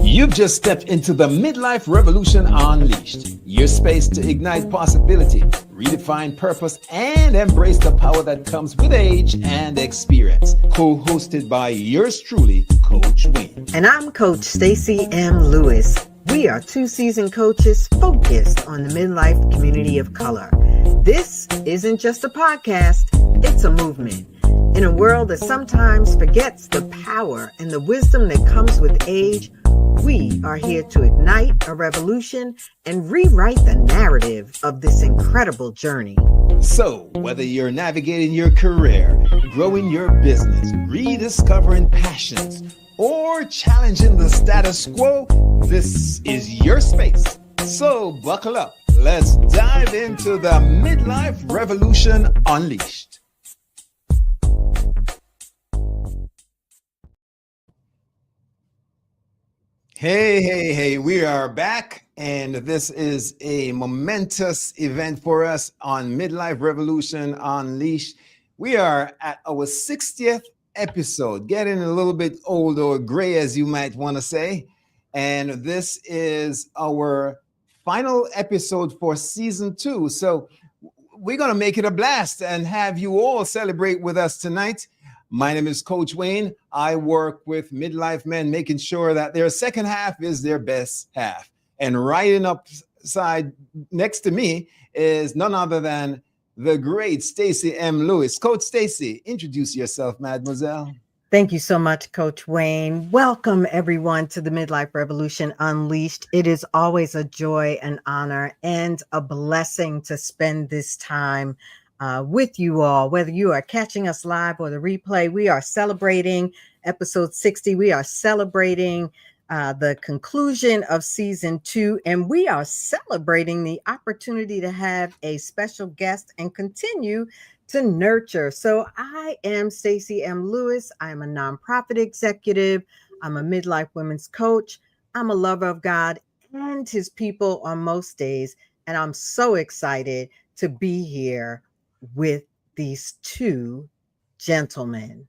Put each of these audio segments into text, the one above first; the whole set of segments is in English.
You've just stepped into the Midlife Revolution Unleashed, your space to ignite possibility, redefine purpose, and embrace the power that comes with age and experience. Co-hosted by yours truly, Coach Wayne. And I'm Coach Stacy M. Lewis. We are two seasoned coaches focused on the midlife community of color. This isn't just a podcast, it's a movement. In a world that sometimes forgets the power and the wisdom that comes with age, we are here to ignite a revolution and rewrite the narrative of this incredible journey. So, whether you're navigating your career, growing your business, rediscovering passions, or challenging the status quo, this is your space. So, buckle up. Let's dive into the Midlife Revolution Unleashed. Hey, we are back, and this is a momentous event for us on Midlife Revolution Unleashed. We are at our 60th episode, getting a little bit old or gray, as you might want to say, and this is our final episode for season 2. So we're going to make it a blast and have you all celebrate with us tonight. My name is Coach Wayne. I work with midlife men, making sure that their second half is their best half. And riding upside next to me is none other than the great Stacy M. Lewis. Coach Stacy, introduce yourself, mademoiselle. Thank you so much, Coach Wayne. Welcome, everyone, to the Midlife Revolution Unleashed. It is always a joy, an honor, and a blessing to spend this time with you all, whether you are catching us live or the replay. We are celebrating episode 60. We are celebrating the conclusion of season 2, and we are celebrating the opportunity to have a special guest and continue to nurture. So I am Stacy M. Lewis. I'm a nonprofit executive. I'm a midlife women's coach. I'm a lover of God and his people on most days, and I'm so excited to be here with these two gentlemen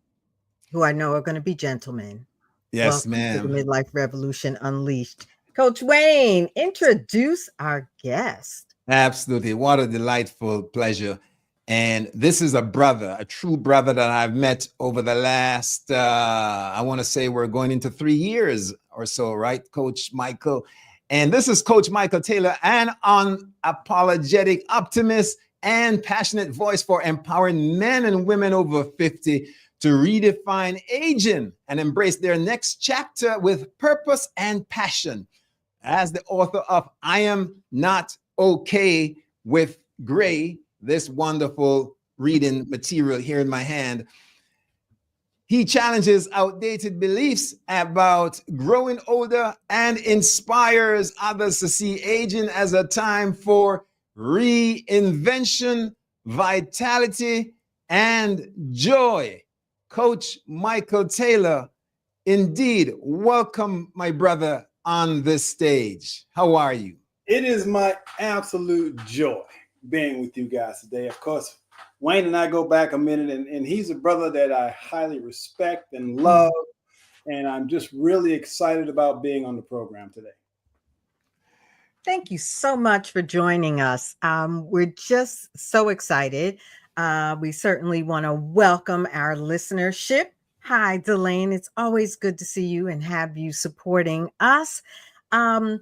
who I know are going to be gentlemen. Yes, Welcome ma'am. to the Midlife Revolution Unleashed. Coach Wayne, introduce our guest. Absolutely. What a delightful pleasure. And this is a brother, a true brother that I've met over the last, I want to say we're going into 3 years or so, right, Coach Michael? And this is Coach Michael Taylor, an unapologetic optimist and passionate voice for empowering men and women over 50 to redefine aging and embrace their next chapter with purpose and passion. As the author of I Am Not Okay with Gray, this wonderful reading material here in my hand, he challenges outdated beliefs about growing older and inspires others to see aging as a time for reinvention, vitality, and joy. Coach Michael Taylor, indeed, welcome, my brother, on this stage. How are you? It is my absolute joy being with you guys today. Of course, Wayne and I go back a minute, and he's a brother that I highly respect and love, and I'm just really excited about being on the program today. Thank you so much for joining us. We're just so excited. We certainly want to welcome our listenership. Hi, Delane. It's always good to see you and have you supporting us. One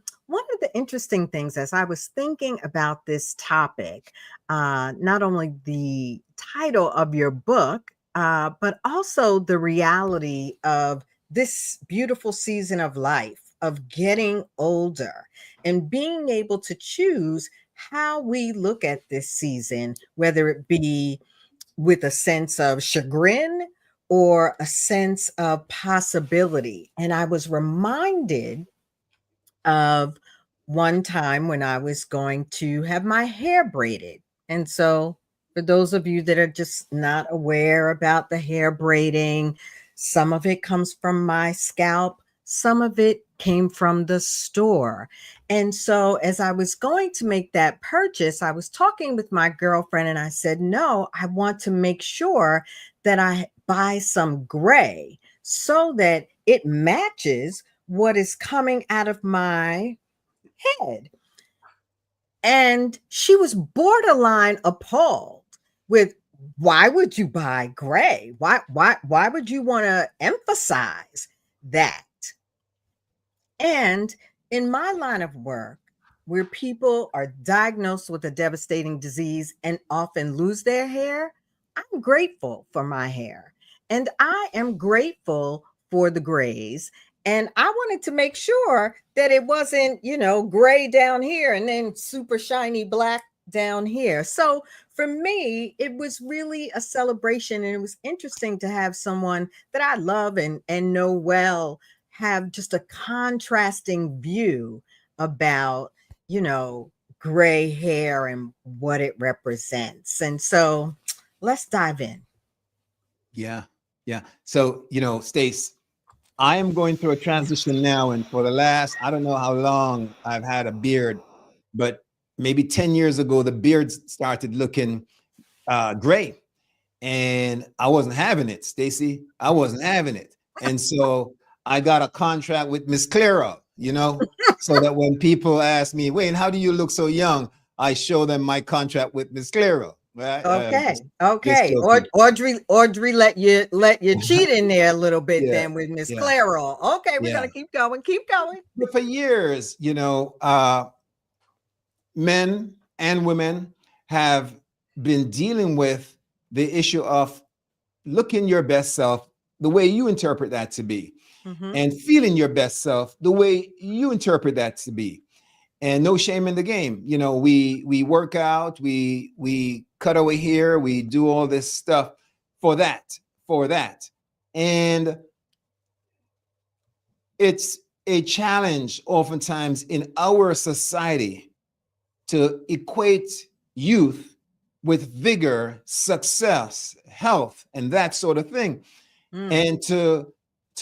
of the interesting things as I was thinking about this topic, not only the title of your book, but also the reality of this beautiful season of life, of getting older and being able to choose how we look at this season, whether it be with a sense of chagrin or a sense of possibility. And I was reminded of one time when I was going to have my hair braided. And so for those of you that are just not aware about the hair braiding, some of it comes from my scalp, some of it came from the store. And so as I was going to make that purchase, I was talking with my girlfriend and I said, no, I want to make sure that I buy some gray so that it matches what is coming out of my head. And she was borderline appalled with, why would you buy gray? Why would you want to emphasize that? And in my line of work, where people are diagnosed with a devastating disease and often lose their hair, I'm grateful for my hair. And I am grateful for the grays. And I wanted to make sure that it wasn't, gray down here and then super shiny black down here. So for me, it was really a celebration. And it was interesting to have someone that I love and know well have just a contrasting view about, gray hair and what it represents. And so let's dive in. Yeah. Yeah. So, Stace, I am going through a transition now. And for the last, I don't know how long I've had a beard, but maybe 10 years ago, the beard started looking gray. And I wasn't having it, Stacy. I wasn't having it. And so I got a contract with Miss Clara, so that when people ask me, Wayne, how do you look so young? I show them my contract with Miss Clara. Right? Okay. Audrey let you cheat in there a little bit then with Miss Clara. Okay, we're gonna keep going. But for years, men and women have been dealing with the issue of looking your best self the way you interpret that to be, and feeling your best self the way you interpret that to be. And no shame in the game. We work out, we cut away hair, we do all this stuff for that. And it's a challenge oftentimes in our society to equate youth with vigor, success, health, and that sort of thing. And to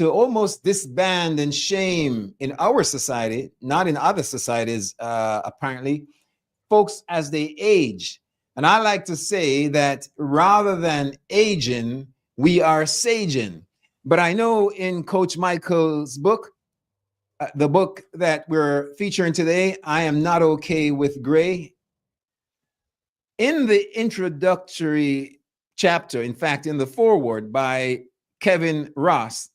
almost disband and shame in our society, not in other societies, apparently, folks as they age. And I like to say that rather than aging, we are saging. But I know in Coach Michael's book, the book that we're featuring today, I Am Not Okay with Gray, in the introductory chapter, in fact, in the foreword by Kevin Ross,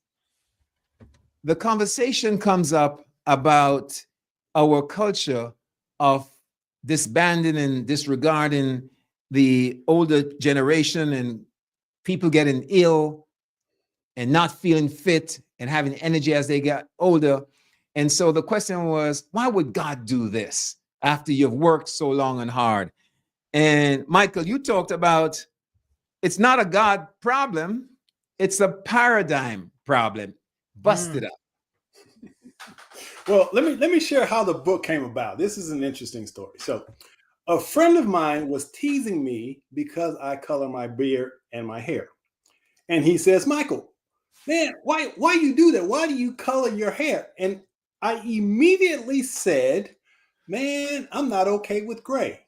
the conversation comes up about our culture of disbanding and disregarding the older generation and people getting ill and not feeling fit and having energy as they get older. And so the question was, why would God do this after you've worked so long and hard? And Michael, you talked about it's not a God problem, it's a paradigm problem. Bust it up. Well, let me share how the book came about. This is an interesting story. So a friend of mine was teasing me because I color my beard and my hair. And he says, Michael, man, why you do that? Why do you color your hair? And I immediately said, man, I'm not okay with gray.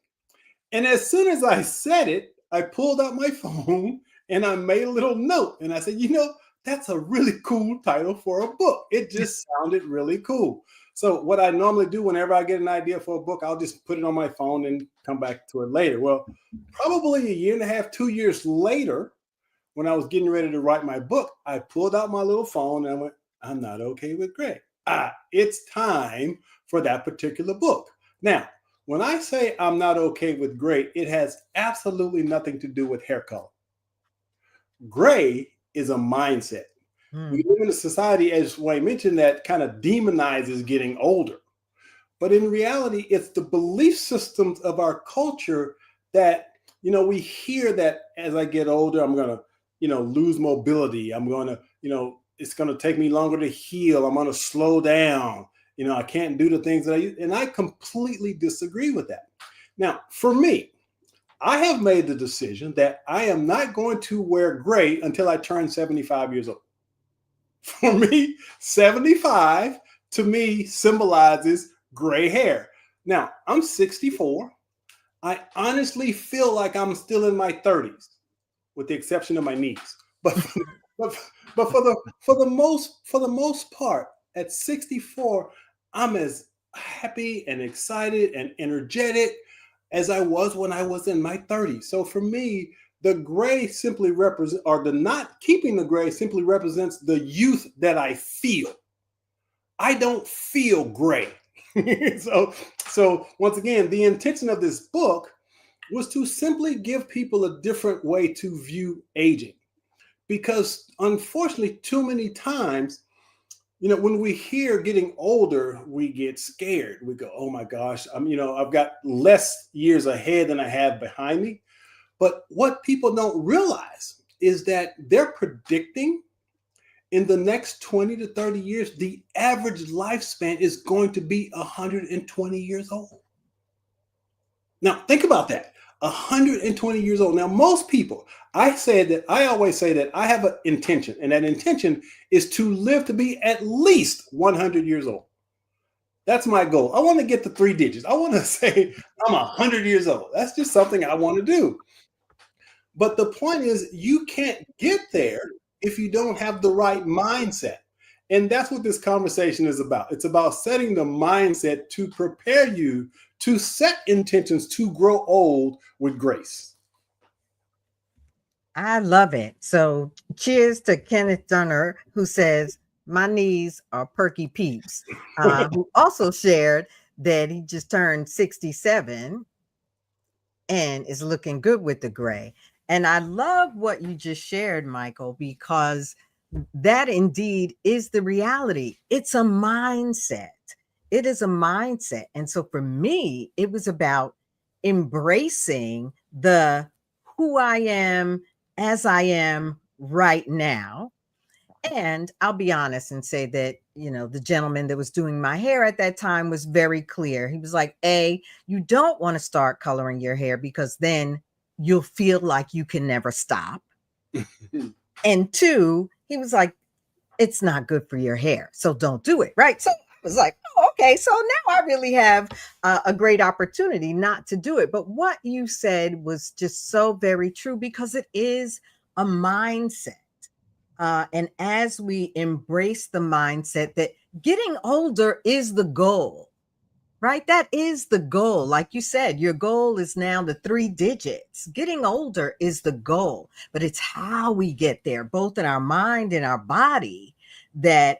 And as soon as I said it, I pulled out my phone and I made a little note. And I said, that's a really cool title for a book. It just sounded really cool. So what I normally do whenever I get an idea for a book, I'll just put it on my phone and come back to it later. Well, probably a year and a half, 2 years later, when I was getting ready to write my book, I pulled out my little phone and I went, I'm not okay with gray. It's time for that particular book. Now, when I say I'm not okay with gray, it has absolutely nothing to do with hair color. Gray is a mindset. We live in a society, as Wayne mentioned, that kind of demonizes getting older. But in reality, it's the belief systems of our culture that, we hear that as I get older, I'm going to, lose mobility. I'm going to, it's going to take me longer to heal. I'm going to slow down. I can't do the things that I used. And I completely disagree with that. Now, for me, I have made the decision that I am not going to wear gray until I turn 75 years old. For me, 75 to me symbolizes gray hair. Now, I'm 64. I honestly feel like I'm still in my 30s, with the exception of my knees. But but for the most part, at 64, I'm as happy and excited and energetic as I was when I was in my 30s. So for me, the gray simply represents, or the not keeping the gray simply represents the youth that I feel. I don't feel gray. so once again, the intention of this book was to simply give people a different way to view aging. Because unfortunately, too many times, when we hear getting older, we get scared. We go, oh my gosh, I've got less years ahead than I have behind me. But what people don't realize is that they're predicting in the next 20 to 30 years, the average lifespan is going to be 120 years old. Now, think about that. 120 years old. Now, most people, I always say that I have an intention, and that intention is to live to be at least 100 years old. That's my goal. I want to get to 3 digits. I want to say I'm 100 years old. That's just something I want to do. But the point is, you can't get there if you don't have the right mindset. And that's what this conversation is about. It's about setting the mindset to prepare you to set intentions to grow old with grace. I love it. So cheers to Kenneth Dunner, who says, my knees are perky peeps, who also shared that he just turned 67 and is looking good with the gray. And I love what you just shared, Michael, because that indeed is the reality. It's a mindset. It is a mindset. And so for me, it was about embracing the who I am as I am right now. And I'll be honest and say that, the gentleman that was doing my hair at that time was very clear. He was like, A, you don't want to start coloring your hair because then you'll feel like you can never stop. And 2, he was like, it's not good for your hair, so don't do it. Right. So I was like, oh, okay. So now I really have a great opportunity not to do it. But what you said was just so very true, because it is a mindset. And as we embrace the mindset that getting older is the goal, right? That is the goal. Like you said, your goal is now the 3 digits. Getting older is the goal, but it's how we get there, both in our mind and our body, that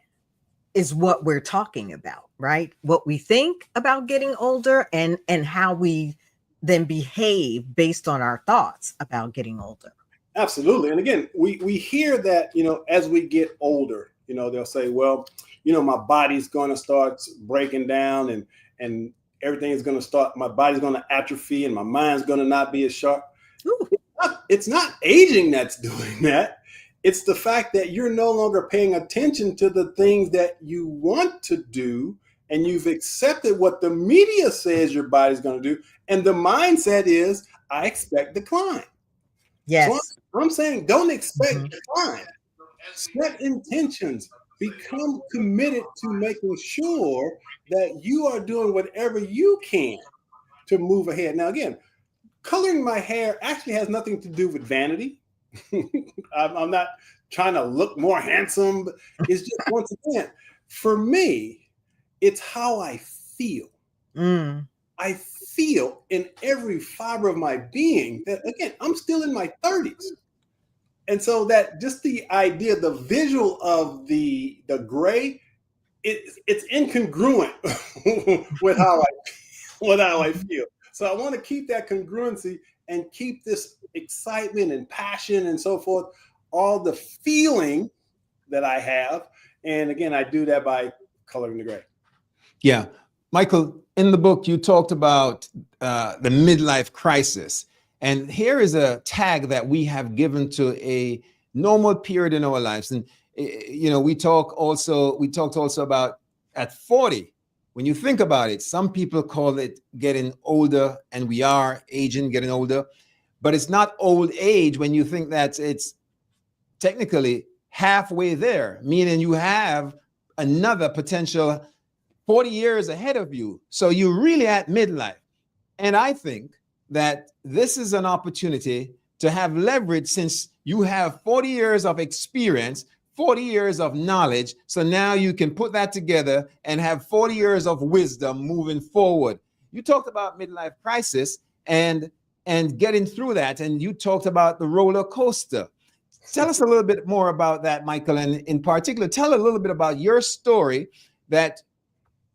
is what we're talking about, right? What we think about getting older and how we then behave based on our thoughts about getting older. Absolutely. And again, we hear that, as we get older, they'll say, well, my body's going to start breaking down and everything is going to start, my body's going to atrophy and my mind's going to not be as sharp. It's not aging that's doing that. It's the fact that you're no longer paying attention to the things that you want to do, and you've accepted what the media says your body's going to do. And the mindset is, I expect decline. Yes. So I'm saying, don't expect decline. Set intentions. Become committed to making sure that you are doing whatever you can to move ahead. Now, again, coloring my hair actually has nothing to do with vanity. I'm not trying to look more handsome. But it's just, once again, for me, it's how I feel. I feel in every fiber of my being that, again, I'm still in my 30s. And so that just the idea, the visual of the gray, it's incongruent with how I feel. So I want to keep that congruency and keep this excitement and passion and so forth, all the feeling that I have. And again, I do that by coloring the gray. Yeah. Michael, in the book, you talked about the midlife crisis. And here is a tag that we have given to a normal period in our lives. And, we talked also about at 40, when you think about it, some people call it getting older, and we are aging, getting older, but it's not old age when you think that it's technically halfway there, meaning you have another potential 40 years ahead of you. So you're really at midlife. And I think that this is an opportunity to have leverage, since You have 40 years of experience, 40 years of knowledge. So now you can put that together and have 40 years of wisdom moving forward. You talked about midlife crisis and getting through that. And you talked about the roller coaster. Tell us a little bit more about that, Michael. And in particular, tell a little bit about your story that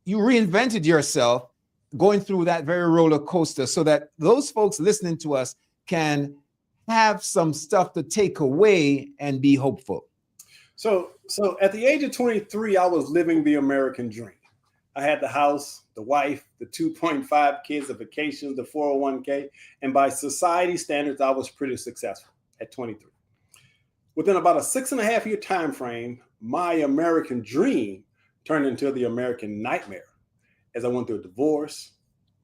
you reinvented yourself going through that very roller coaster so that those folks listening to us can have some stuff to take away and be hopeful. So at the age of 23, I was living the American dream. I had the house, the wife, the 2.5 kids, the vacations, the 401k. And by society standards, I was pretty successful at 23. Within about a 6.5-year time frame, my American dream turned into the American nightmare as I went through a divorce,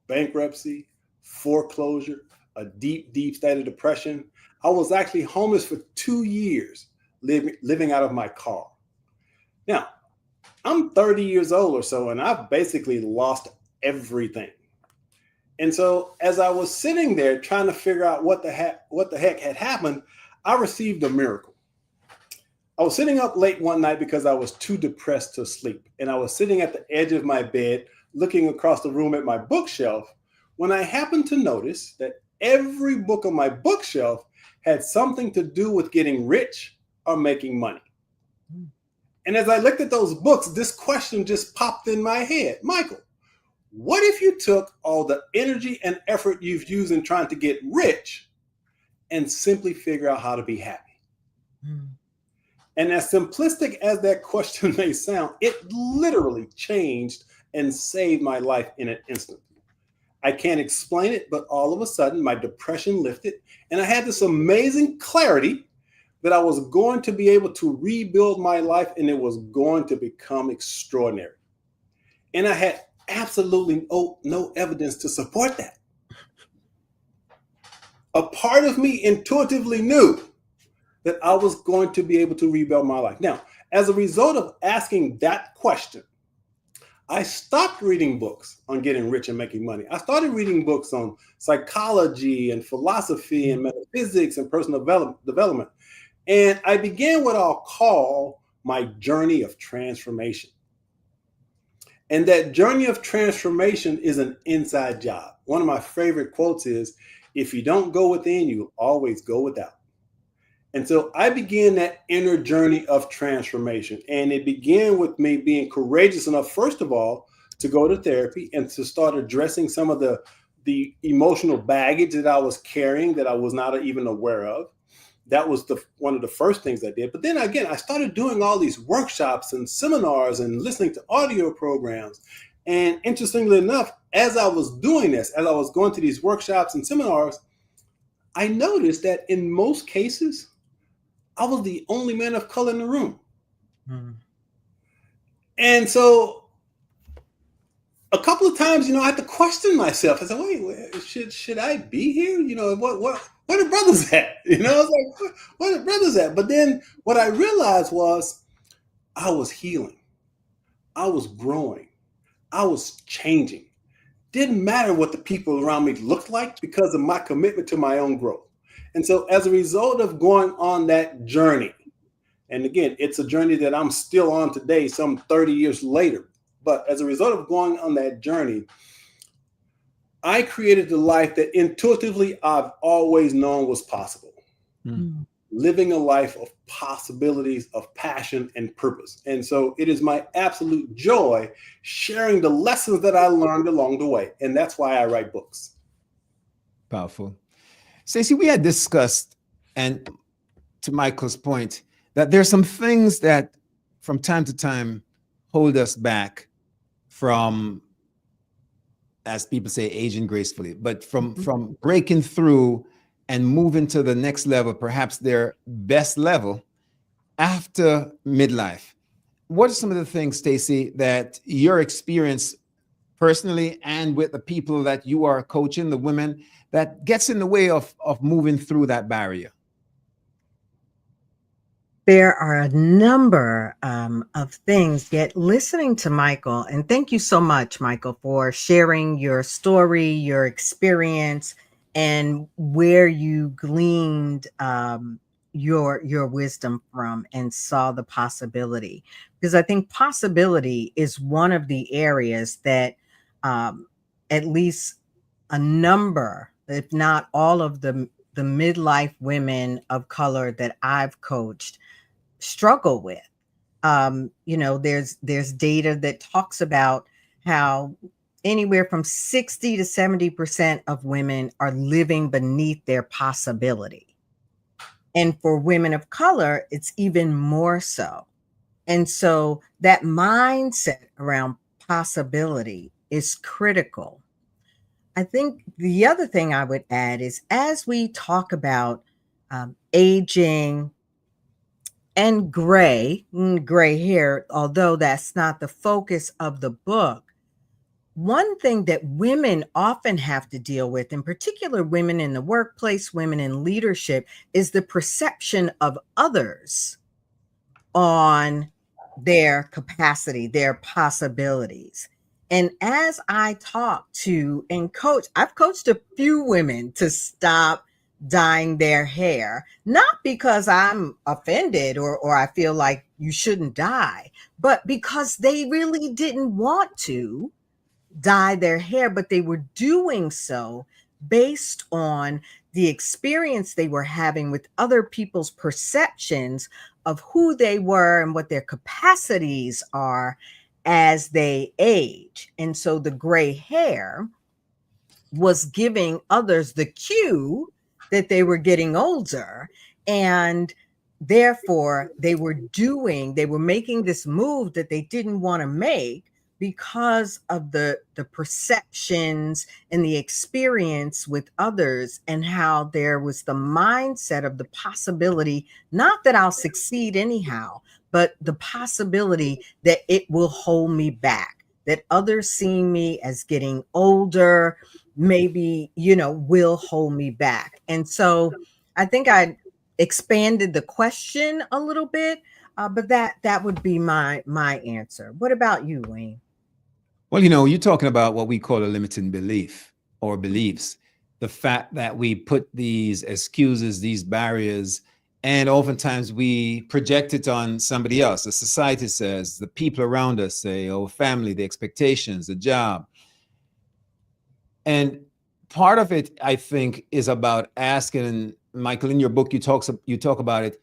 bankruptcy, foreclosure, a deep, deep state of depression. I was actually homeless for 2 years, living out of my car. Now, I'm 30 years old or so, and I've basically lost everything. And so as I was sitting there trying to figure out what the heck had happened, I received a miracle. I was sitting up late one night because I was too depressed to sleep. And I was sitting at the edge of my bed, looking across the room at my bookshelf, when I happened to notice that every book on my bookshelf had something to do with getting rich or making money. And as I looked at those books, this question just popped in my head. Michael, what if you took all the energy and effort you've used in trying to get rich and simply figure out how to be happy? And as simplistic as that question may sound, it literally changed and saved my life in an instant. I can't explain it, but all of a sudden my depression lifted and I had this amazing clarity that I was going to be able to rebuild my life and it was going to become extraordinary. And I had absolutely no evidence to support that. A part of me intuitively knew that I was going to be able to rebuild my life. Now, as a result of asking that question, I stopped reading books on getting rich and making money. I started reading books on psychology and philosophy and metaphysics and personal development. And I began what I'll call my journey of transformation. And that journey of transformation is an inside job. One of my favorite quotes is, if you don't go within, you always go without. And so I began that inner journey of transformation. And it began with me being courageous enough, first of all, to go to therapy and to start addressing some of the emotional baggage that I was carrying that I was not even aware of. That was one of the first things I did. But then again, I started doing all these workshops and seminars and listening to audio programs. And interestingly enough, as I was doing this, as I was going to these workshops and seminars, I noticed that in most cases, I was the only man of color in the room. And so a couple of times, I had to question myself. I said, wait, should I be here? Where the brothers at? I was like, where the brothers at? But then what I realized was I was healing. I was growing. I was changing. Didn't matter what the people around me looked like because of my commitment to my own growth. And so as a result of going on that journey, and again, it's a journey that I'm still on today, some 30 years later, but as a result of going on that journey, I created the life that intuitively I've always known was possible. Living a life of possibilities, of passion and purpose. And so it is my absolute joy sharing the lessons that I learned along the way. And that's why I write books. Powerful. Stacy, we had discussed, and to Michael's point, that there's some things that from time to time hold us back from, as people say, aging gracefully, but from breaking through and moving to the next level, perhaps their best level after midlife. What are some of the things, Stacy, that your experience personally and with the people that you are coaching, the women, that gets in the way of moving through that barrier? There are a number of things, yet listening to Michael, and thank you so much, Michael, for sharing your story, your experience, and where you gleaned your wisdom from and saw the possibility, because I think possibility is one of the areas that at least a number, if not all of the midlife women of color that I've coached struggle with. There's data that talks about how anywhere from 60 to 70% of women are living beneath their possibility. And for women of color, it's even more so. And so that mindset around possibility is critical. I think the other thing I would add is, as we talk about aging and gray hair, although that's not the focus of the book, one thing that women often have to deal with, in particular women in the workplace, women in leadership, is the perception of others on their capacity, their possibilities. And as I talk to and coach, I've coached a few women to stop dyeing their hair, not because I'm offended or I feel like you shouldn't dye, but because they really didn't want to dye their hair, but they were doing so based on the experience they were having with other people's perceptions of who they were and what their capacities are as they age. And so the gray hair was giving others the cue that they were getting older, and therefore they were making this move that they didn't want to make because of the perceptions and the experience with others, and how there was the mindset of the possibility, not that I'll succeed anyhow, but the possibility that it will hold me back, that others seeing me as getting older maybe, will hold me back. And so I think I expanded the question a little bit, but that would be my answer. What about you, Wayne? Well, you're talking about what we call a limiting belief or beliefs. The fact that we put these excuses, these barriers, and oftentimes we project it on somebody else. The society says, the people around us say, oh, family, the expectations, the job. And part of it, I think, is about asking, and Michael, in your book, you talk about it,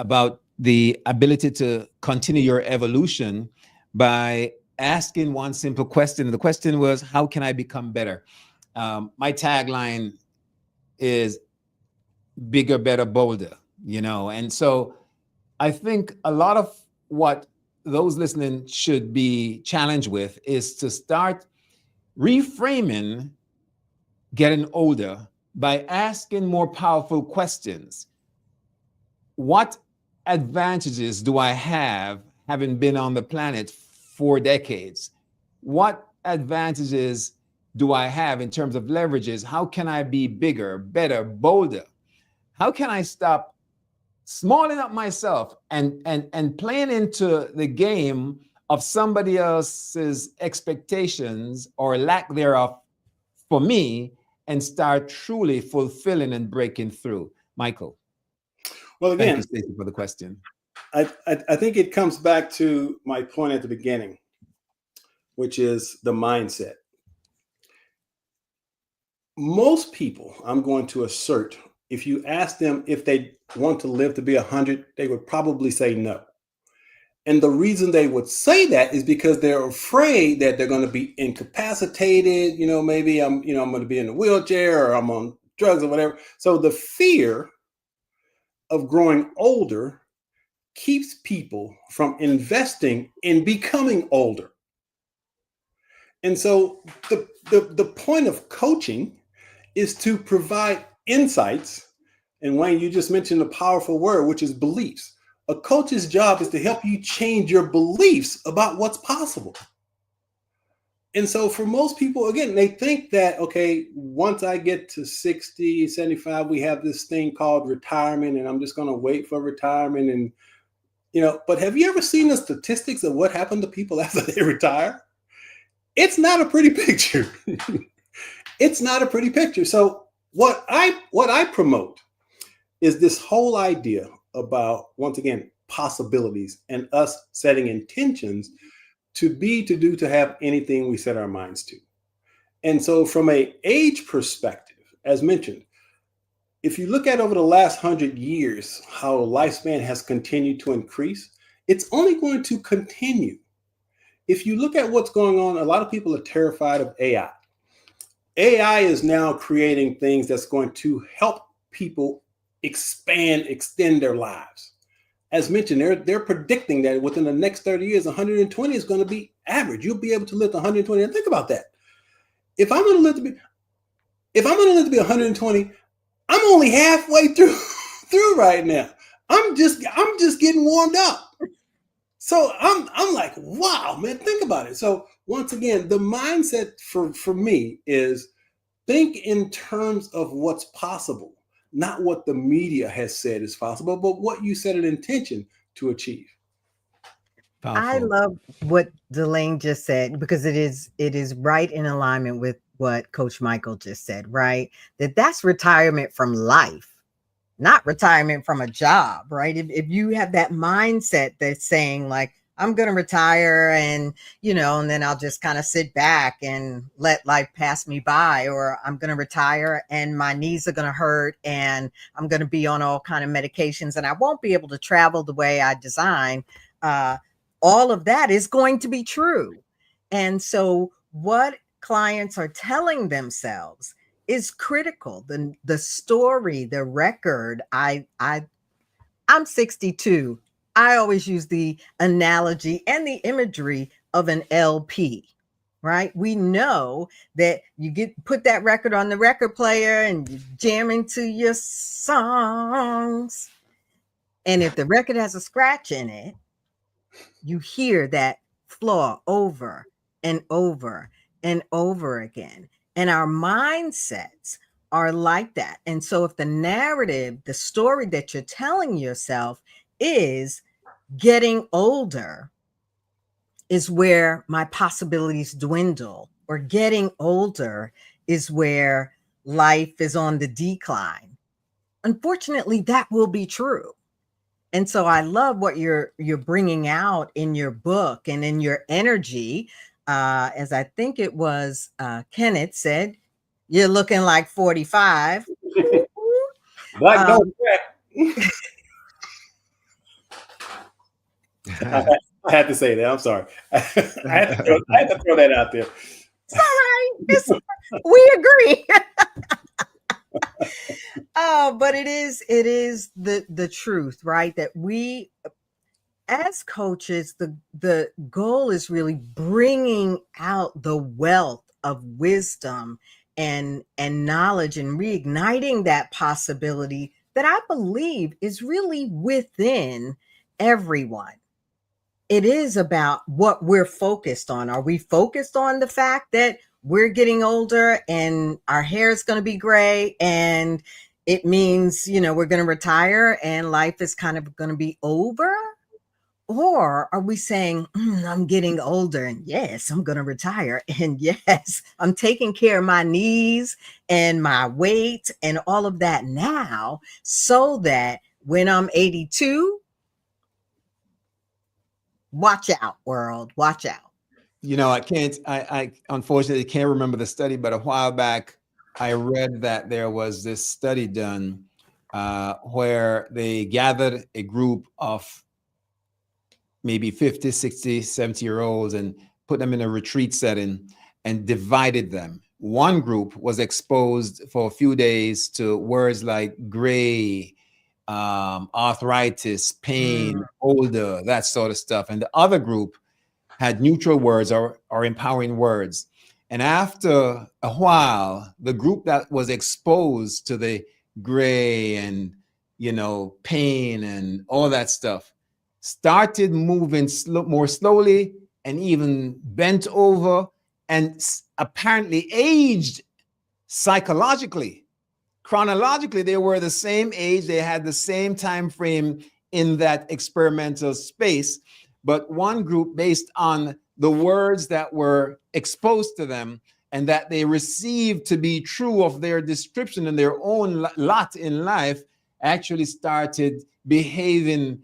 about the ability to continue your evolution by asking one simple question. The question was, how can I become better? My tagline is bigger, better, bolder, and so I think a lot of what those listening should be challenged with is to start reframing getting older by asking more powerful questions. What advantages do I have having been on the planet 4 decades? What advantages do I have in terms of leverages? How can I be bigger, better, bolder? How can I stop smalling up myself and playing into the game of somebody else's expectations or lack thereof for me, and start truly fulfilling and breaking through? Michael. Well, again, thank you, Stacy, for the question. I think it comes back to my point at the beginning, which is the mindset. Most people, I'm going to assert, if you ask them if they want to live to be 100, they would probably say no. And the reason they would say that is because they're afraid that they're going to be incapacitated. Maybe I'm going to be in a wheelchair, or I'm on drugs or whatever. So the fear of growing older keeps people from investing in becoming older. And so the point of coaching is to provide insights. And Wayne, you just mentioned a powerful word, which is beliefs. A coach's job is to help you change your beliefs about what's possible. And so for most people, again, they think that, okay, once I get to 60, 75, we have this thing called retirement, and I'm just going to wait for retirement. And, but have you ever seen the statistics of what happened to people after they retire? It's not a pretty picture. It's not a pretty picture. So what I promote is this whole idea about, once again, possibilities and us setting intentions to be, to do, to have anything we set our minds to. And so from a age perspective, as mentioned, if you look at over the last 100 years, how lifespan has continued to increase, it's only going to continue. If you look at what's going on, a lot of people are terrified of AI. AI is now creating things that's going to help people extend their lives. As mentioned, they're predicting that within the next 30 years, 120 is going to be average. You'll be able to live to 120. And think about that. If I'm going to live to be 120, I'm only halfway through right now. I'm just getting warmed up. So I'm like, wow, man, think about it. So once again, the mindset for me is think in terms of what's possible, not what the media has said is possible, but what you set an intention to achieve. I Powerful. love what Delane just said, because it is right in alignment with what Coach Michael just said, right? That's retirement from life, not retirement from a job, right? If you have that mindset that's saying like, I'm going to retire and then I'll just kind of sit back and let life pass me by, or I'm going to retire and my knees are going to hurt and I'm going to be on all kind of medications and I won't be able to travel the way I designed. All of that is going to be true. And so what clients are telling themselves is critical. The story, the record. I'm 62. I always use the analogy and the imagery of an LP, right? We know that you put that record on the record player and you jam into your songs. And if the record has a scratch in it, you hear that flaw over and over and over again. And our mindsets are like that. And so if the narrative, the story that you're telling yourself is getting older is where my possibilities dwindle, or getting older is where life is on the decline, unfortunately, that will be true. And so I love what you're bringing out in your book and in your energy. As I think it was Kenneth said, you're looking like 45. Black don't crack. I had to say that. I'm sorry. I had to throw that out there. It's all right. We agree. But it is the truth, right? That we, as coaches, the goal is really bringing out the wealth of wisdom and knowledge and reigniting that possibility that I believe is really within everyone. It is about what we're focused on. Are we focused on the fact that we're getting older and our hair is going to be gray and it means, we're going to retire and life is kind of going to be over? Or are we saying, I'm getting older and yes, I'm going to retire. And yes, I'm taking care of my knees and my weight and all of that now, so that when I'm 82, watch out, world, watch out. I unfortunately can't remember the study, but a while back, I read that there was this study done where they gathered a group of maybe 50, 60, 70-year-olds and put them in a retreat setting and divided them. One group was exposed for a few days to words like gray, arthritis, pain, older, that sort of stuff. And the other group had neutral words or empowering words. And after a while, the group that was exposed to the gray and, pain and all that stuff started moving more slowly and even bent over and apparently aged psychologically. Chronologically, they were the same age. They had the same time frame in that experimental space. But one group, based on the words that were exposed to them and that they received to be true of their description and their own lot in life, actually started behaving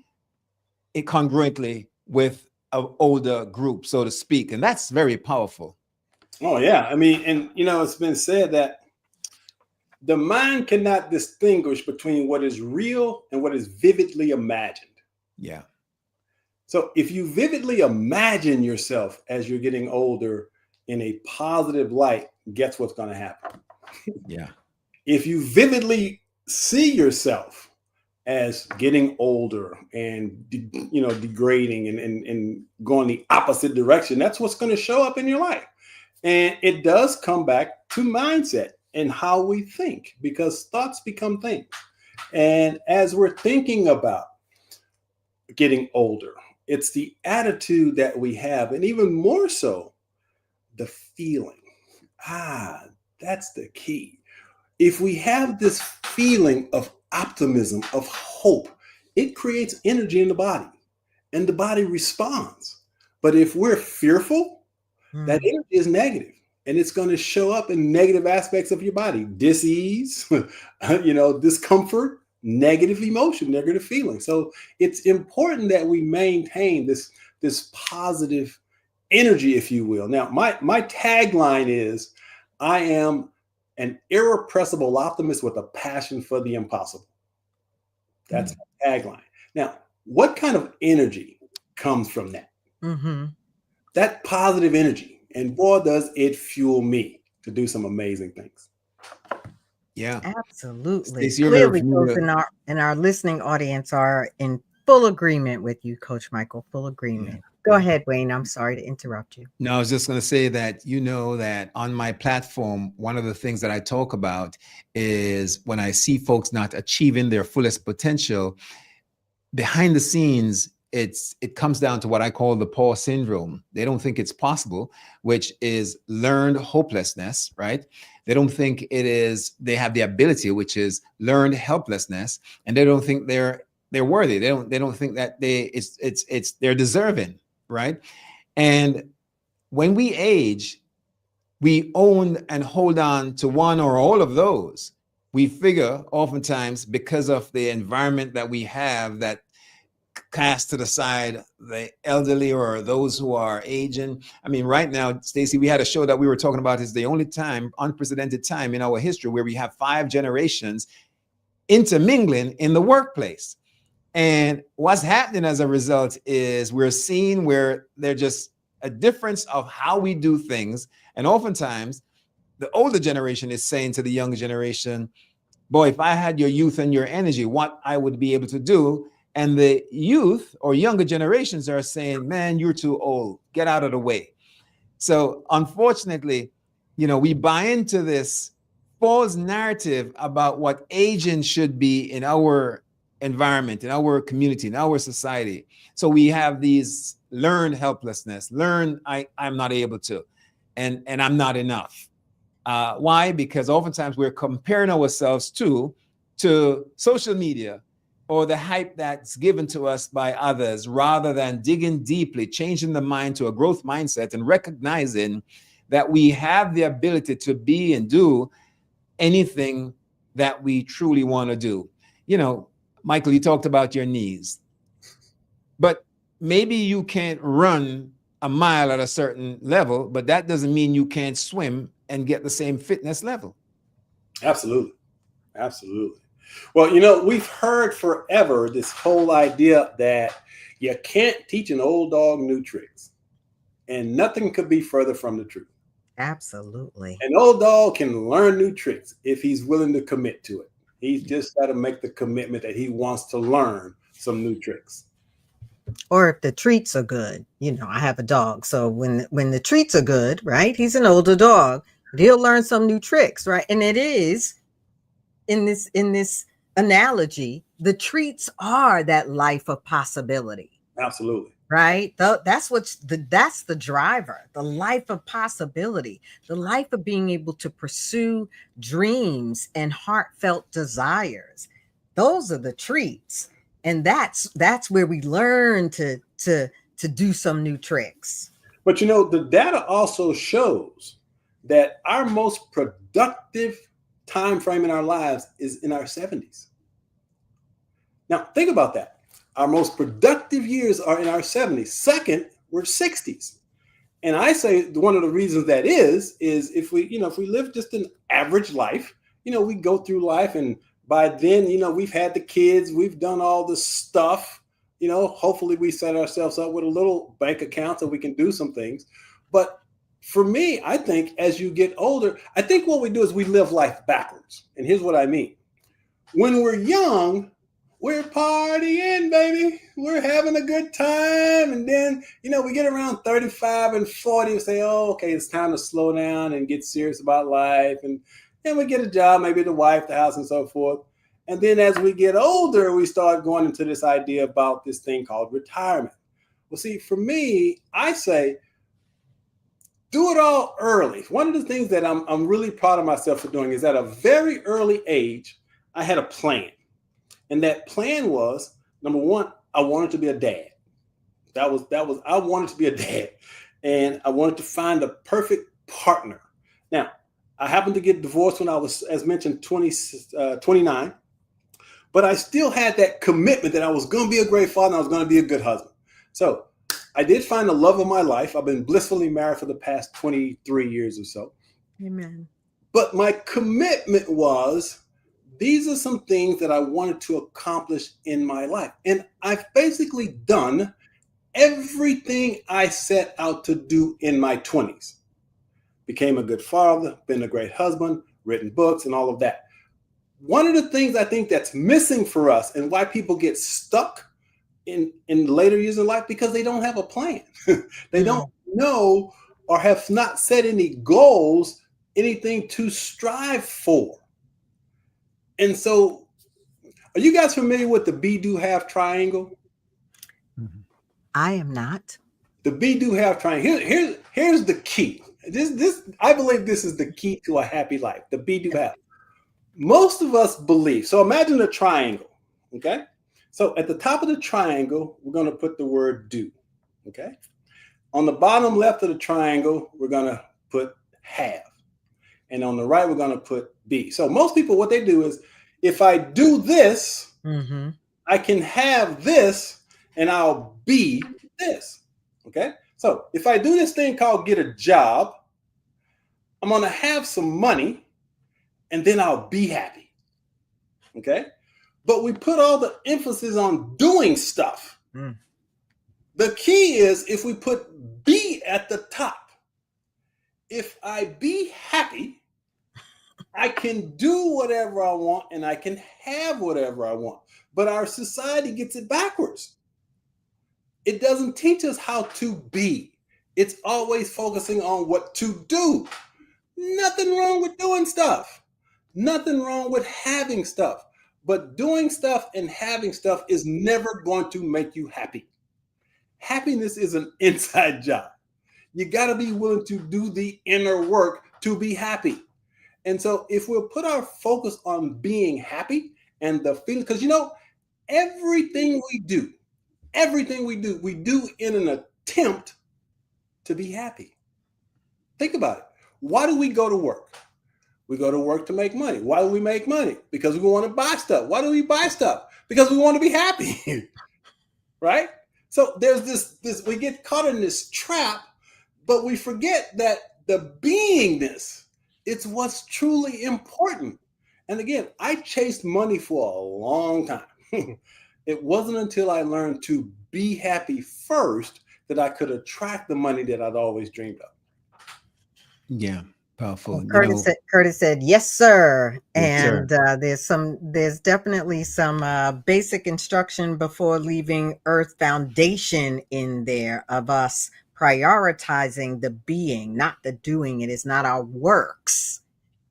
congruently with an older group, so to speak. And that's very powerful. Oh, yeah. I mean, and, it's been said that the mind cannot distinguish between what is real and what is vividly imagined. Yeah. So if you vividly imagine yourself as you're getting older in a positive light, guess what's going to happen? Yeah. If you vividly see yourself as getting older and degrading and going the opposite direction, that's what's going to show up in your life. And it does come back to mindset and how we think, because thoughts become things. And as we're thinking about getting older, it's the attitude that we have, and even more so, the feeling. That's the key. If we have this feeling of optimism, of hope, it creates energy in the body, and the body responds. But if we're fearful, that energy is negative, and it's going to show up in negative aspects of your body: dis-ease, discomfort, negative emotion, negative feeling. So it's important that we maintain this positive energy, if you will. Now, my tagline is, I am an irrepressible optimist with a passion for the impossible. That's my tagline. Now, what kind of energy comes from that? That positive energy. And boy, does it fuel me to do some amazing things. Yeah, absolutely. Stacy, Clearly, those in our listening audience are in full agreement with you, Coach Michael. Full agreement. Yeah. Go ahead, Wayne. I'm sorry to interrupt you. No, I was just going to say that, that on my platform, one of the things that I talk about is when I see folks not achieving their fullest potential, behind the scenes, it comes down to what I call the Paul syndrome. They don't think it's possible, which is learned hopelessness, right? They don't think they have the ability, which is learned helplessness, and they don't think they're worthy. They don't think that they're deserving, right? And when we age, we own and hold on to one or all of those. We figure oftentimes, because of the environment that we have, that cast to the side the elderly or those who are aging. I mean, right now, Stacy, we had a show that we were talking about is the only unprecedented time in our history where we have 5 generations intermingling in the workplace. And what's happening as a result is we're seeing where there's just a difference of how we do things. And oftentimes the older generation is saying to the younger generation, boy, if I had your youth and your energy, what I would be able to do. And the youth or younger generations are saying, man, you're too old, get out of the way. So unfortunately, we buy into this false narrative about what aging should be in our environment, in our community, in our society. So we have these learned helplessness, I'm not able to, and I'm not enough. Why? Because oftentimes we're comparing ourselves to social media or the hype that's given to us by others, rather than digging deeply, changing the mind to a growth mindset and recognizing that we have the ability to be and do anything that we truly want to do. Michael, you talked about your knees, but maybe you can't run a mile at a certain level, but that doesn't mean you can't swim and get the same fitness level. Absolutely. Absolutely. Well, we've heard forever this whole idea that you can't teach an old dog new tricks, and nothing could be further from the truth. Absolutely. An old dog can learn new tricks if he's willing to commit to it. He's just got to make the commitment that he wants to learn some new tricks. Or if the treats are good, I have a dog. So when the treats are good, right? He's an older dog, but he'll learn some new tricks, right? And it is in this analogy, the treats are that life of possibility. Absolutely. Right? That's the driver, the life of possibility, the life of being able to pursue dreams and heartfelt desires. Those are the treats. And that's where we learn to do some new tricks. But the data also shows that our most productive time frame in our lives is in our 70s. Now, think about that. Our most productive years are in our 70s. Second, we're 60s. And I say one of the reasons that is if we live just an average life, we go through life, and by then, we've had the kids, we've done all the stuff, hopefully we set ourselves up with a little bank account so we can do some things. But for me, I think as you get older, I think what we do is we live life backwards. And here's what I mean. When we're young, we're partying, baby. We're having a good time. And then, we get around 35 and 40 and say, oh, okay, it's time to slow down and get serious about life. And then we get a job, maybe the wife, the house, and so forth. And then as we get older, we start going into this idea about this thing called retirement. Well, see, for me, I say, do it all early. One of the things that I'm really proud of myself for doing is at a very early age, I had a plan. And that plan was, number one, I wanted to be a dad. I wanted to be a dad. And I wanted to find the perfect partner. Now, I happened to get divorced when I was, as mentioned, 29. But I still had that commitment that I was going to be a great father and I was going to be a good husband. So I did find the love of my life. I've been blissfully married for the past 23 years or so. Amen. But my commitment was, these are some things that I wanted to accomplish in my life. And I've basically done everything I set out to do in my 20s. Became a good father, been a great husband, written books, and all of that. One of the things I think that's missing for us and why people get stuck in later years in life, because they don't have a plan. They don't know or have not set any goals, anything to strive for. And so, are you guys familiar with the be-do-have triangle? I am not. The be-do-have triangle. Here's the key. This I believe this is the key to a happy life. The be-do-have. Most of us believe. So imagine a triangle. Okay. So at the top of the triangle, we're going to put the word do. Okay. On the bottom left of the triangle, we're going to put have. And on the right, we're going to put be. So most people, what they do is, if I do this, I can have this and I'll be this. Okay. So if I do this thing called get a job, I'm going to have some money and then I'll be happy. Okay. But we put all the emphasis on doing stuff. The key is if we put be at the top, if I be happy, I can do whatever I want and I can have whatever I want. But our society gets it backwards. It doesn't teach us how to be. It's always focusing on what to do. Nothing wrong with doing stuff. Nothing wrong with having stuff. But doing stuff and having stuff is never going to make you happy. Happiness is an inside job. You got to be willing to do the inner work to be happy. And so if we'll put our focus on being happy and the feeling, because everything we do in an attempt to be happy. Think about it. Why do we go to work? We go to work to make money. Why do we make money? Because we want to buy stuff. Why do we buy stuff? Because we want to be happy, right? So there's this, we get caught in this trap, but we forget that the beingness, it's what's truly important. And again, I chased money for a long time. It wasn't until I learned to be happy first that I could attract the money that I'd always dreamed of. Yeah, powerful. Curtis said, yes, sir. Yes, and sir. There's definitely some basic instruction before leaving Earth foundation in there of us prioritizing the being, not the doing. It is not our works,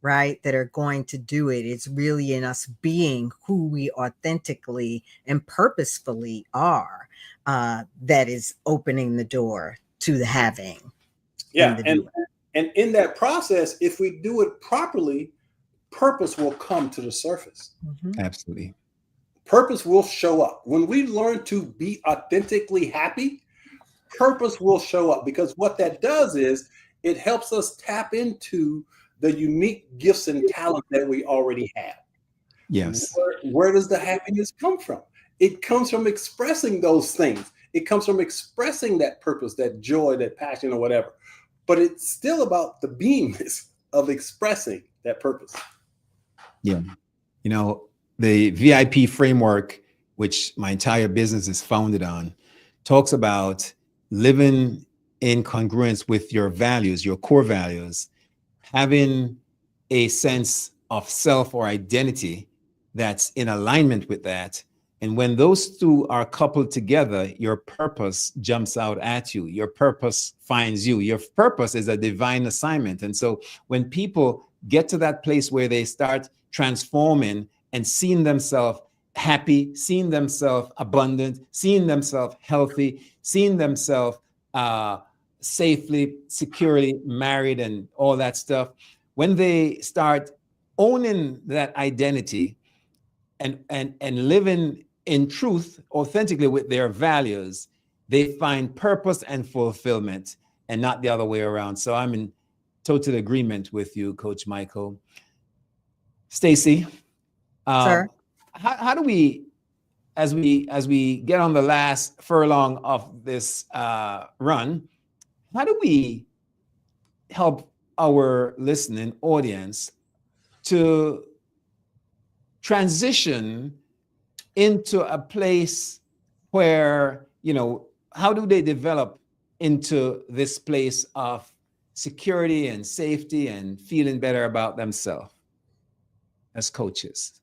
right, that are going to do it. It's really in us being who we authentically and purposefully are that is opening the door to the having. Yeah, and in that process, if we do it properly, purpose will come to the surface. Absolutely. Purpose will show up. When we learn to be authentically happy, purpose will show up, because what that does is it helps us tap into the unique gifts and talent that we already have. Yes. Where does the happiness come from? it comes from expressing those things. It comes from expressing that purpose, that joy, that passion, or whatever. But it's still about the beingness of expressing that purpose. Yeah. You know, the VIP framework, which my entire business is founded on, talks about living in congruence with your values, your core values, having a sense of self or identity that's in alignment with that. And when those two are coupled together, your purpose jumps out at you. Your purpose finds you. Your purpose is a divine assignment. And so when people get to that place where they start transforming and seeing themselves happy, seeing themselves abundant, seeing themselves healthy, seeing themselves safely, securely married and all that stuff, when they start owning that identity and living in truth, authentically with their values, they find purpose and fulfillment and not the other way around. So I'm in total agreement with you, Coach Michael. Stacy, Sir? how do we, as we get on the last furlong of this run, how do we help our listening audience to transition into a place where, you know, how do they develop into this place of security and safety and feeling better about themselves as coaches?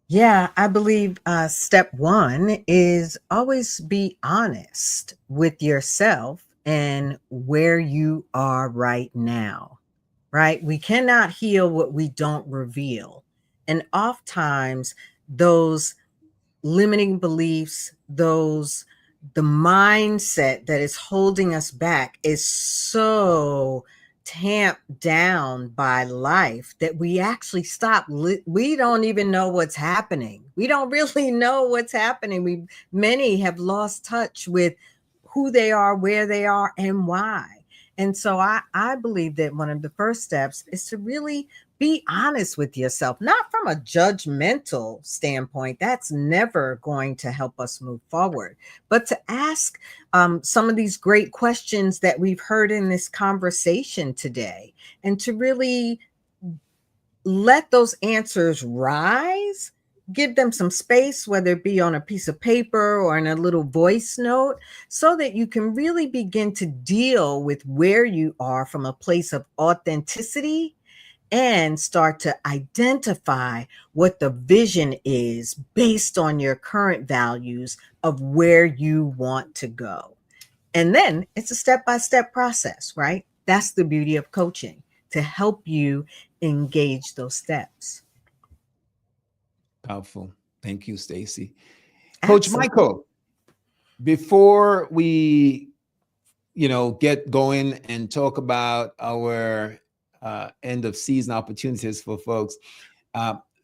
Yeah, I believe step one is always be honest with yourself and where you are right now, right? We cannot heal what we don't reveal. And oftentimes, those limiting beliefs, the mindset that is holding us back is so tamped down by life that we actually stop. We don't even know what's happening. We don't really know what's happening. Many have lost touch with who they are, where they are, and why. And so I believe that one of the first steps is to really be honest with yourself, not from a judgmental standpoint. That's never going to help us move forward, but to ask some of these great questions that we've heard in this conversation today, and to really let those answers rise. Give them some space, whether it be on a piece of paper or in a little voice note, so that you can really begin to deal with where you are from a place of authenticity and start to identify what the vision is based on your current values of where you want to go. And then it's a step-by-step process, right? That's the beauty of coaching, to help you engage those steps. Powerful. Thank you, Stacy. Coach Absolutely. Michael, before we, get going and talk about our end of season opportunities for folks,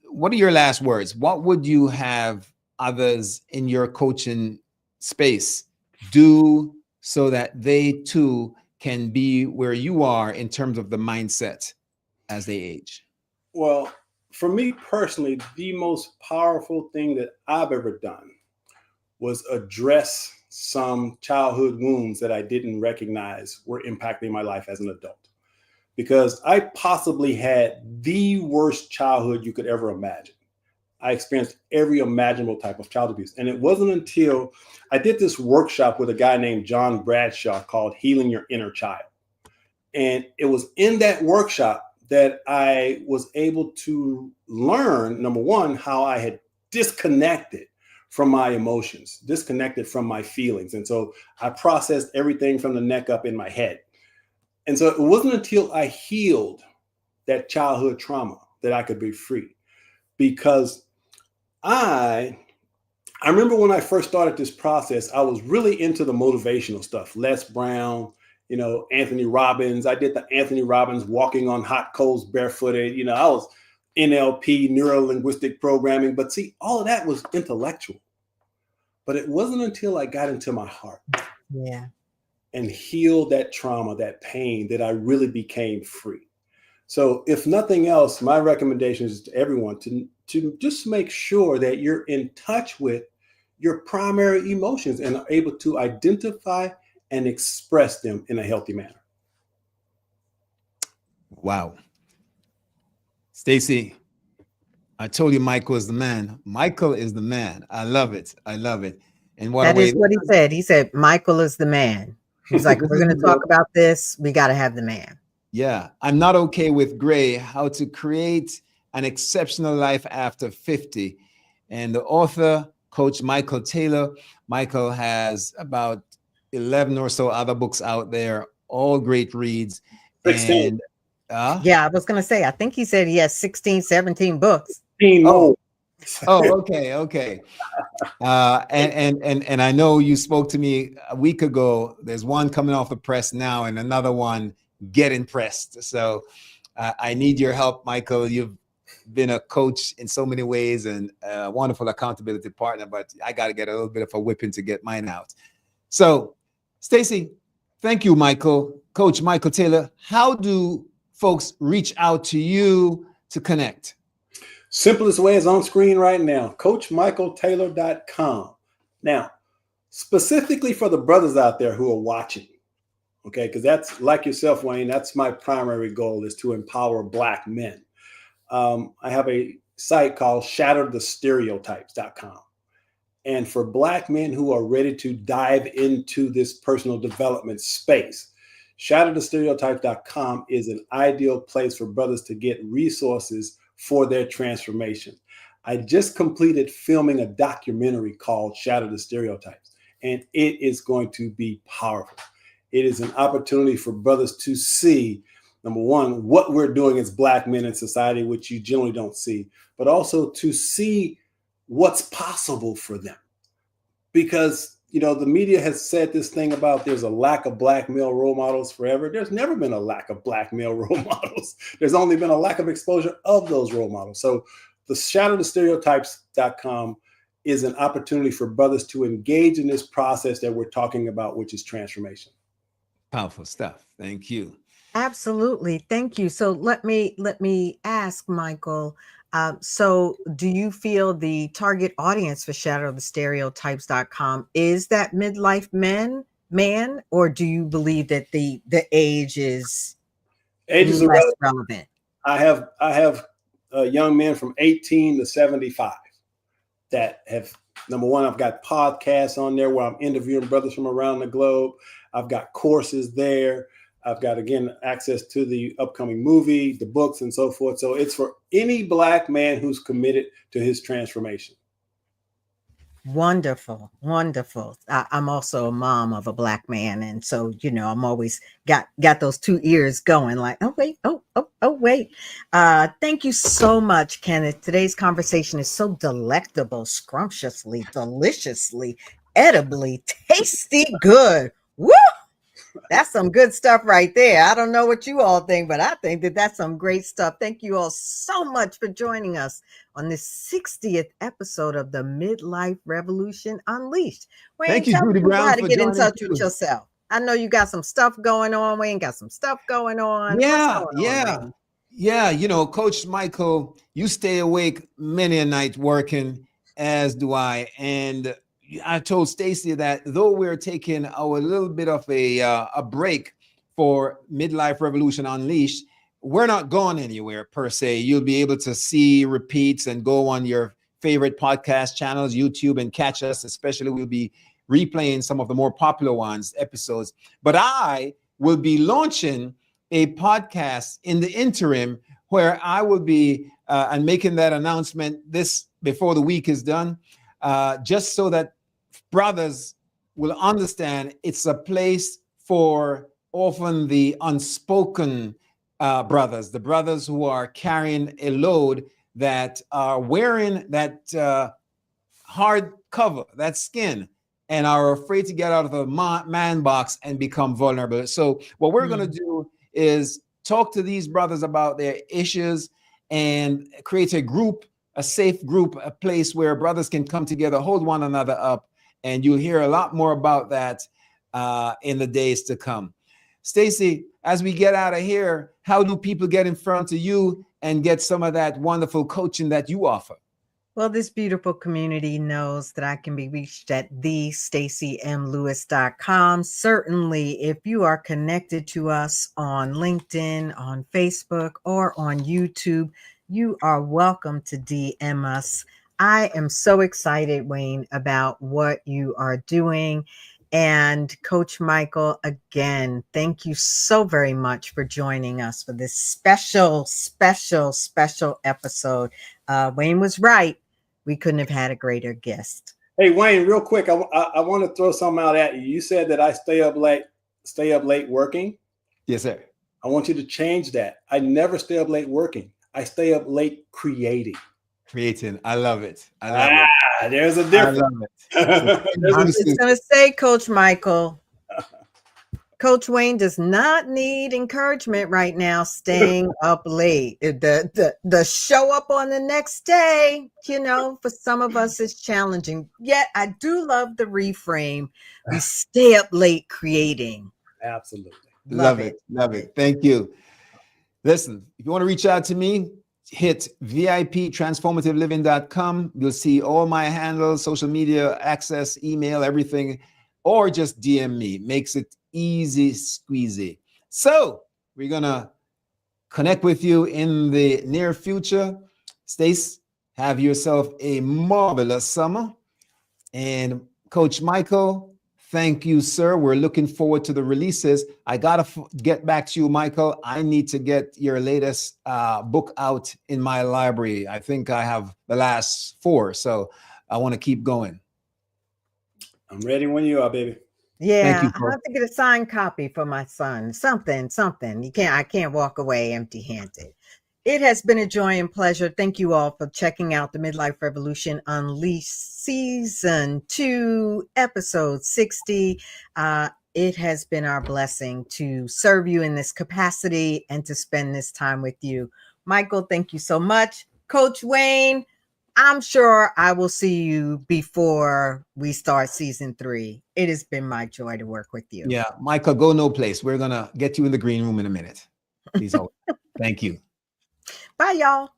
what are your last words? What would you have others in your coaching space do so that they too can be where you are in terms of the mindset as they age? Well, for me personally, the most powerful thing that I've ever done was address some childhood wounds that I didn't recognize were impacting my life as an adult. Because I possibly had the worst childhood you could ever imagine. I experienced every imaginable type of child abuse. And it wasn't until I did this workshop with a guy named John Bradshaw called Healing Your Inner Child. And it was in that workshop that I was able to learn, number one, how I had disconnected from my emotions, disconnected from my feelings. And so I processed everything from the neck up in my head. And so it wasn't until I healed that childhood trauma that I could be free. Because I remember when I first started this process, I was really into the motivational stuff. Les Brown, Anthony Robbins. I did the Anthony Robbins walking on hot coals barefooted. I was NLP, neuro-linguistic programming. But see, all of that was intellectual. But it wasn't until I got into my heart. Yeah. And healed that trauma, that pain, that I really became free. So if nothing else, my recommendation is to everyone to just make sure that you're in touch with your primary emotions and are able to identify and express them in a healthy manner. Wow. Stacy, I told you Michael is the man. Michael is the man. I love it. I love it. And what a That way. is what he said. He said, Michael is the man. He's like, if we're going to talk about this, we got to have the man. Yeah. I'm not okay with Gray, how to create an exceptional life after 50. And the author, Coach Michael Taylor. Michael has about 11 or so other books out there, all great reads. 16. And Yeah, I was going to say, I think he said he has 16, 17 books. 16 more. Okay. And I know you spoke to me a week ago. There's one coming off the press now, and another one getting pressed. So I need your help, Michael. You've been a coach in so many ways and a wonderful accountability partner, but I got to get a little bit of a whipping to get mine out. So, Stacy, thank you, Michael. Coach Michael Taylor. How do folks reach out to you to connect? Simplest way is on screen right now, CoachMichaelTaylor.com. Now, specifically for the brothers out there who are watching, okay, because that's like yourself, Wayne, that's my primary goal, is to empower Black men. I have a site called ShatterTheStereotypes.com. And for Black men who are ready to dive into this personal development space, ShatterTheStereotypes.com is an ideal place for brothers to get resources for their transformation. I just completed filming a documentary called Shatter the Stereotypes, and it is going to be powerful. It is an opportunity for brothers to see, number one, what we're doing as Black men in society, which you generally don't see, but also to see what's possible for them. Because, you know, the media has said this thing about there's a lack of Black male role models forever. There's never been a lack of Black male role models. There's only been a lack of exposure of those role models. So the ShatterTheStereotypes.com is an opportunity for brothers to engage in this process that we're talking about, which is transformation. Powerful stuff. Thank you. Absolutely. Thank you. So let me ask, Michael, so do you feel the target audience for ShatterTheStereotypes.com is that midlife man, or do you believe that the age is Ages less are relevant? I have young men from 18 to 75 that have, number one, I've got podcasts on there where I'm interviewing brothers from around the globe. I've got courses there. I've got, again, access to the upcoming movie, the books, and so forth. So it's for any Black man who's committed to his transformation. Wonderful. I'm also a mom of a Black man, and so I'm always got those two ears going. Like, oh wait. Thank you so much, Kenneth. Today's conversation is so delectable, scrumptiously, deliciously, edibly, tasty, good. Woo! That's some good stuff right there. I don't know what you all think, but I think that that's some great stuff. Thank you all so much for joining us on this 60th episode of the Midlife Revolution Unleashed. Wayne, Thank you, tell Judy people Brown, how to for get in joining touch too. with yourself. I know you got some stuff going on. Wayne got some stuff going on. What's going on, Wayne? Yeah. Coach Michael, you stay awake many a night working, as do I. And I told Stacy that though we're taking our little bit of a break for Midlife Revolution Unleashed, we're not going anywhere per se. You'll be able to see repeats and go on your favorite podcast channels, YouTube, and catch us. Especially, we'll be replaying some of the more popular episodes. But I will be launching a podcast in the interim where I will be and making that announcement this before the week is done, just so that brothers will understand it's a place for often the unspoken brothers, the brothers who are carrying a load, that are wearing that hard cover, that skin, and are afraid to get out of the man box and become vulnerable. So what we're going to do is talk to these brothers about their issues and create a group, a safe group, a place where brothers can come together, hold one another up. And you'll hear a lot more about that in the days to come. Stacy, as we get out of here, how do people get in front of you and get some of that wonderful coaching that you offer? Well, this beautiful community knows that I can be reached at thestacymlewis.com. Certainly, if you are connected to us on LinkedIn, on Facebook, or on YouTube, you are welcome to DM us. I am so excited, Wayne, about what you are doing. And Coach Michael, again, thank you so very much for joining us for this special episode. Wayne was right. We couldn't have had a greater guest. Hey, Wayne, real quick, I want to throw something out at you. You said that I stay up late working. Yes, sir. I want you to change that. I never stay up late working. I stay up late creating. Creating. I love it. I love it. There's a difference. I love it. I'm just going to say, Coach Michael, Coach Wayne does not need encouragement right now, staying up late. The show up on the next day, for some of us is challenging. Yet I do love the reframe. We stay up late creating. Absolutely. Love it. Love it. Thank you. Listen, if you want to reach out to me, hit VIPtransformativeliving.com. You'll see all my handles, social media, access, email, everything, or just DM me. Makes it easy squeezy. So we're gonna connect with you in the near future. Stace, have yourself a marvelous summer. And Coach Michael, thank you, sir. We're looking forward to the releases. I gotta get back to you, Michael. I need to get your latest book out in my library. I think I have the last 4, so I want to keep going. I'm ready when you are, baby. Yeah, I have to get a signed copy for my son. Something. I can't walk away empty-handed. It has been a joy and pleasure. Thank you all for checking out the Midlife Revolution Unleashed Season 2, Episode 60. It has been our blessing to serve you in this capacity and to spend this time with you. Michael, thank you so much. Coach Wayne, I'm sure I will see you before we start season 3. It has been my joy to work with you. Yeah, Michael, go no place. We're going to get you in the green room in a minute. Please hold. Thank you. Bye, y'all.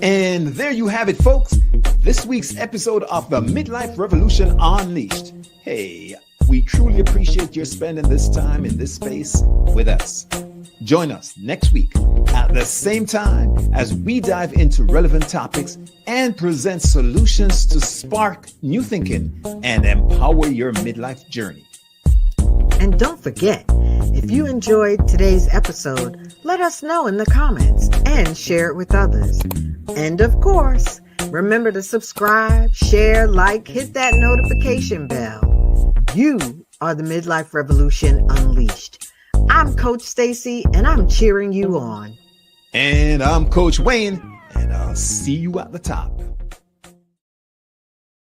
And there you have it, folks. This week's episode of the Midlife Revolution Unleashed. Hey, we truly appreciate your spending this time in this space with us. Join us next week at the same time as we dive into relevant topics and present solutions to spark new thinking and empower your midlife journey. And don't forget, if you enjoyed today's episode, let us know in the comments and share it with others. And of course, remember to subscribe, share, like, hit that notification bell. You are the Midlife Revolution Unleashed. I'm Coach Stacy, and I'm cheering you on. And I'm Coach Wayne, and I'll see you at the top.